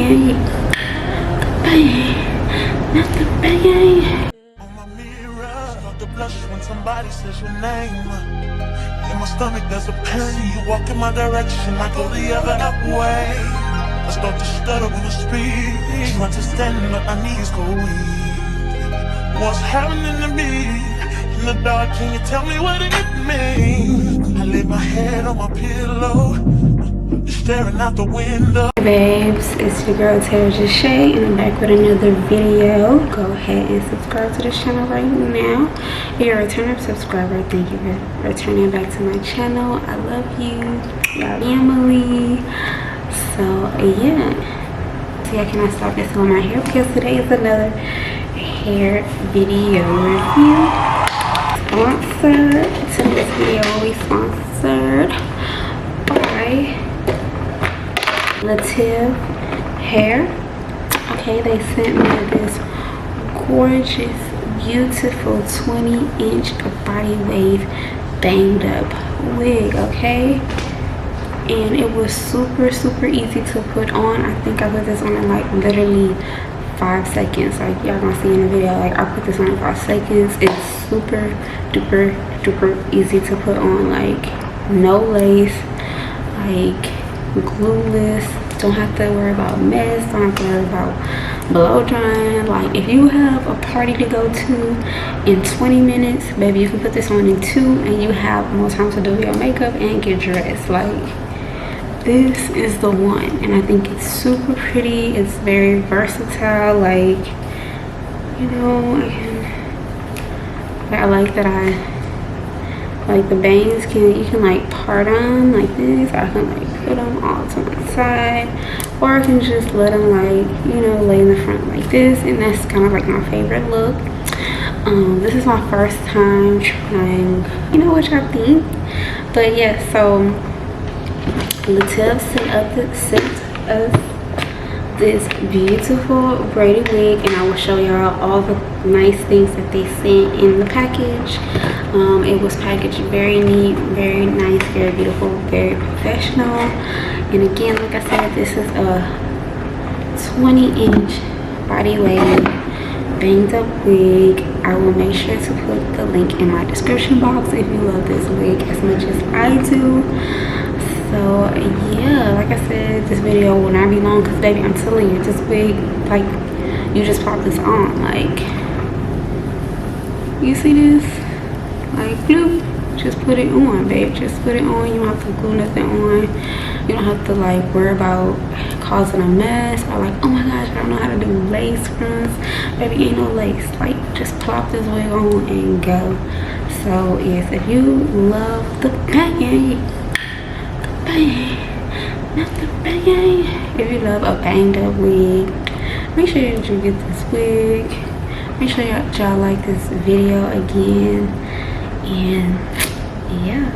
banging. Not the banging. On my mirror, start to blush when somebody says your name. In my stomach there's a pain. You walk in my direction, I go the other way. I start to stutter when I speak. Try to stand but my knees go weak. What's happening to me? In the dark, can you tell me what it means? I lay my head on my pillow, staring out the window. Hey babes, it's your girl TaraJeshea, and I'm back with another video. Go ahead and subscribe to this channel right now. If you're a returning subscriber, thank you for returning back to my channel. I love you, y'all family. So yeah, see, I cannot stop messing with my hair because today is another hair video review. Sponsored. Today's video will be sponsored by Lative hair. Okay, they sent me this gorgeous, beautiful 20-inch body wave banged up wig. Okay, and it was super easy to put on. I think I put this on in like literally 5 seconds. Like y'all gonna see in the video, like I put this on in 5 seconds. It's super duper easy to put on. Like no lace, like glueless. Don't have to worry about mess, don't have to worry about blow drying. Like if you have a party to go to in 20 minutes, baby, you can put this on in 2 and you have more time to do your makeup and get dressed. Like this is the one, and I think it's super pretty. It's very versatile. Like, you know, I like that like the bangs you can like part on like this. I can like put them all to one side, or I can just let them like, you know, lay in the front like this, and that's kind of like my favorite look. This is my first time trying, you know, what y'all think. But yeah, so Lative sent us this beautiful braided wig, and I will show y'all all the nice things that they sent in the package. It was packaged very neat, very nice, very beautiful, very professional. And again, like I said, this is a 20-inch body wave banged up wig. I will make sure to put the link in my description box if you love this wig as much as I do. So yeah, like I said, this video will not be long because baby, I'm telling you, this wig, like, you just pop this on, like, you see this, like, bloop, just put it on, babe. Just put it on. You don't have to glue nothing on. You don't have to like worry about causing a mess or like, oh my gosh, I don't know how to do lace fronts. Baby, ain't no lace. Like, just plop this wig on and go. So yes, if you love the banging, not the banging, if you love a banged up wig, make sure that you get this wig. Make sure y'all like this video again, and yeah.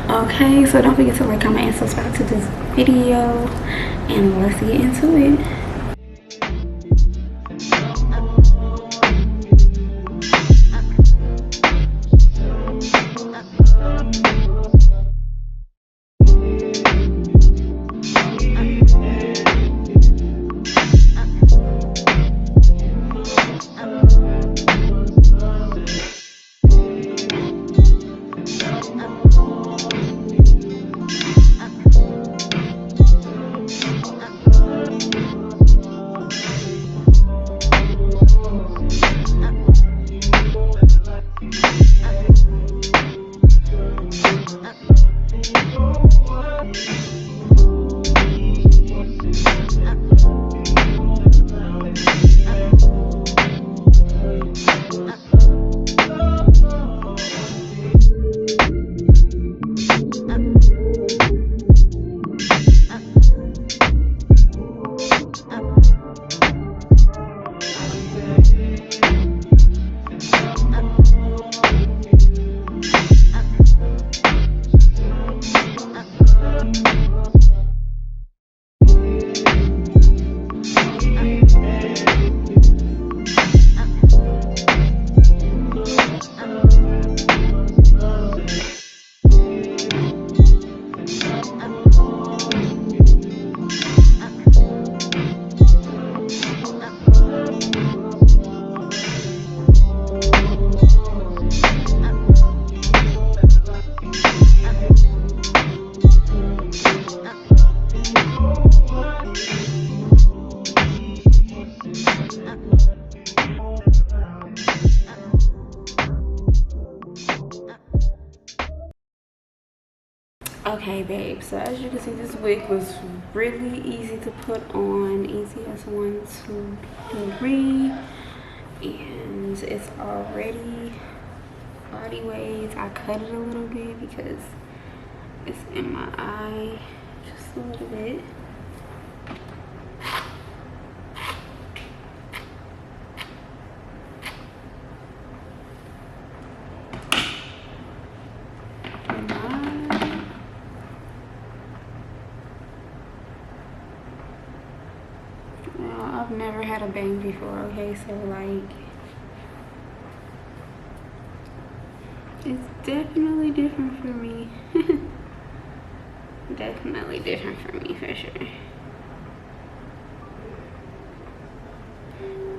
Okay, so don't forget to like, comment, and subscribe to this video, and let's get into it. Okay, babe, so as you can see, this wig was really easy to put on. Easy as 1, 2, 3. And it's already body waves. I cut it a little bit because it's in my eye, just a little bit. I've never had a bang before, okay, so like it's definitely different for me. Definitely different for me, for sure.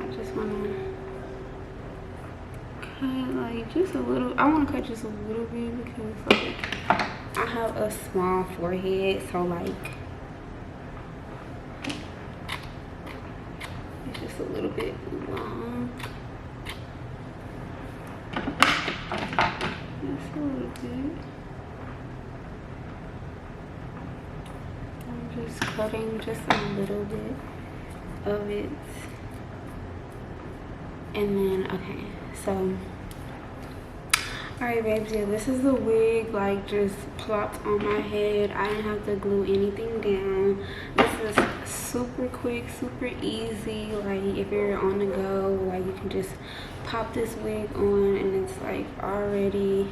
I just want to cut like just a little. I want to cut just a little bit because like I have a small forehead, so like just a little bit long. Just a little bit. I'm just cutting just a little bit of it. And then, okay, so, alright babes, yeah, this is the wig, like, just plopped on my head. I didn't have to glue anything down. This is super quick, super easy. Like, if you're on the go, like, you can just pop this wig on and it's like already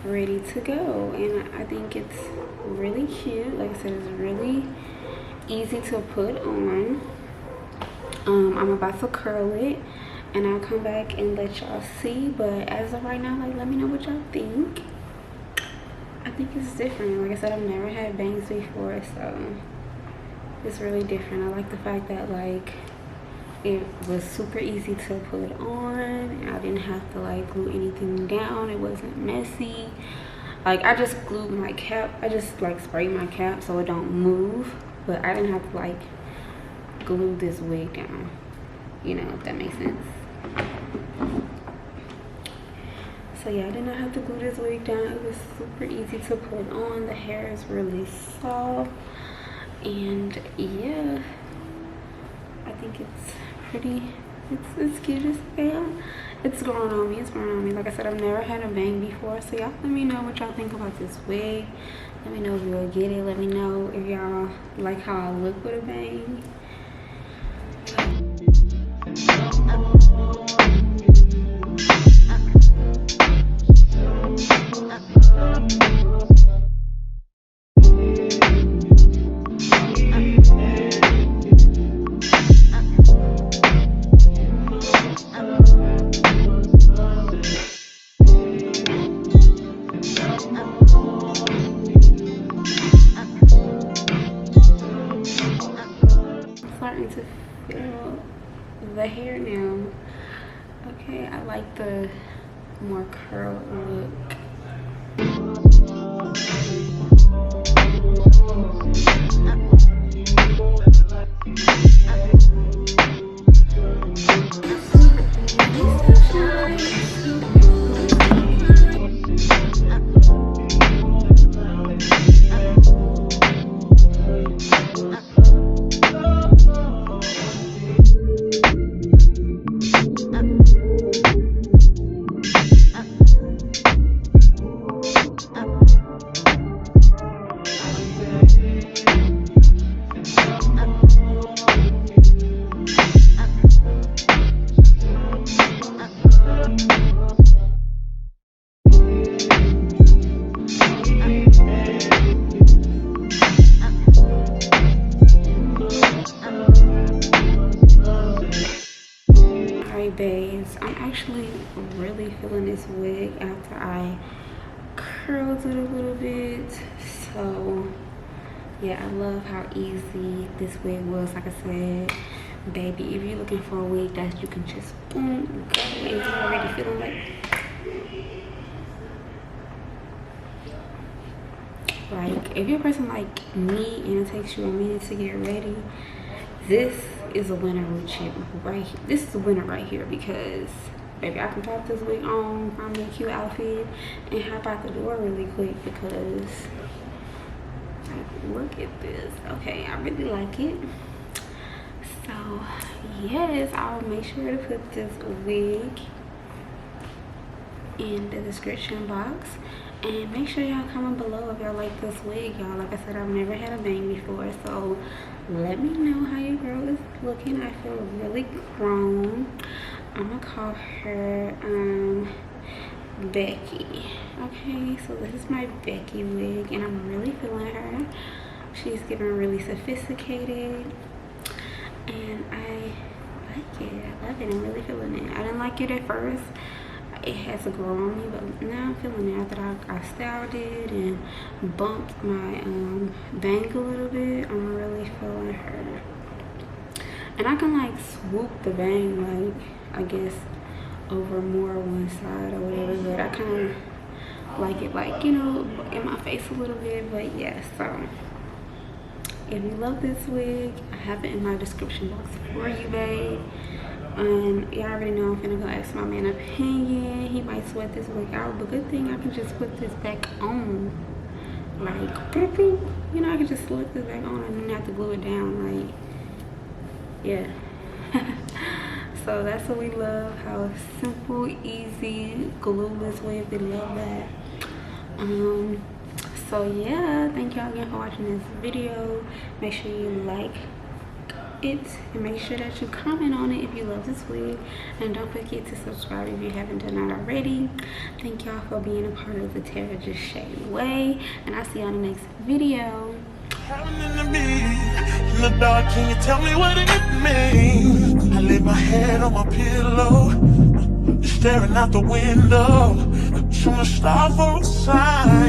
ready to go. And I think it's really cute. Like I said, it's really easy to put on. I'm about to curl it and I'll come back and let y'all see, but as of right now, like, let me know what y'all think. I think it's different. Like I said, I've never had bangs before, so it's really different. I like the fact that like it was super easy to put on. I didn't have to like glue anything down. It wasn't messy. Like, I just glued my cap. I just like sprayed my cap so it don't move, but I didn't have to like glue this wig down, you know, if that makes sense. So yeah, I did not have to glue this wig down. It was super easy to put on. The hair is really soft, and yeah, I think it's pretty, it's cute as hell. It's growing on me, it's growing on me. Like I said, I've never had a bang before, so y'all let me know what y'all think about this wig. Let me know if you'll get it. Let me know if y'all like how I look with a bang. Starting to feel the hair now. Okay, I like the more curl look. Babes, I'm actually really feeling this wig after I curled it a little bit. So yeah, I love how easy this wig was. Like I said, baby, if you're looking for a wig that you can just boom, go, and you're already feeling like if you're a person like me and it takes you a minute to get ready, this is a winner with you right here. This is a winner right here, because baby, I can pop this wig on, find me a cute outfit, and hop out the door really quick, because look at this. Okay, I really like it. So yes, I'll make sure to put this wig in the description box, and make sure y'all comment below if y'all like this wig, y'all. Like I said, I've never had a bang before, so let me know how your girl is looking. I feel really grown. I'm gonna call her Becky. Okay, so this is my Becky wig, and I'm really feeling her. She's getting really sophisticated, and I like it. I love it. I'm really feeling it. I didn't like it at first. It has to grow on me, but now I'm feeling it. After I styled it and bumped my bang a little bit, I'm really feeling her. And I can like swoop the bang, like I guess over more one side or whatever, but I kind of like it, like, you know, in my face a little bit. But yeah, so if you love this wig, I have it in my description box for you, babe. Y'all already know I'm finna go ask my man opinion. He might sweat this wig out, but good thing I can just put this back on, like, you know, I can just slip this back on and not have to glue it down, like, yeah. So that's what we love, how simple, easy, glueless wig. We love that. So yeah, thank y'all again for watching this video. Make sure you like it, and make sure that you comment on it if you love this wig, and don't forget to subscribe if you haven't done that already. Thank y'all for being a part of the TaraJeshea way, and I'll see you on the next video. In the dark, can you tell me what it means? I lay my head on my pillow, staring out the window, trying to stop for a sign.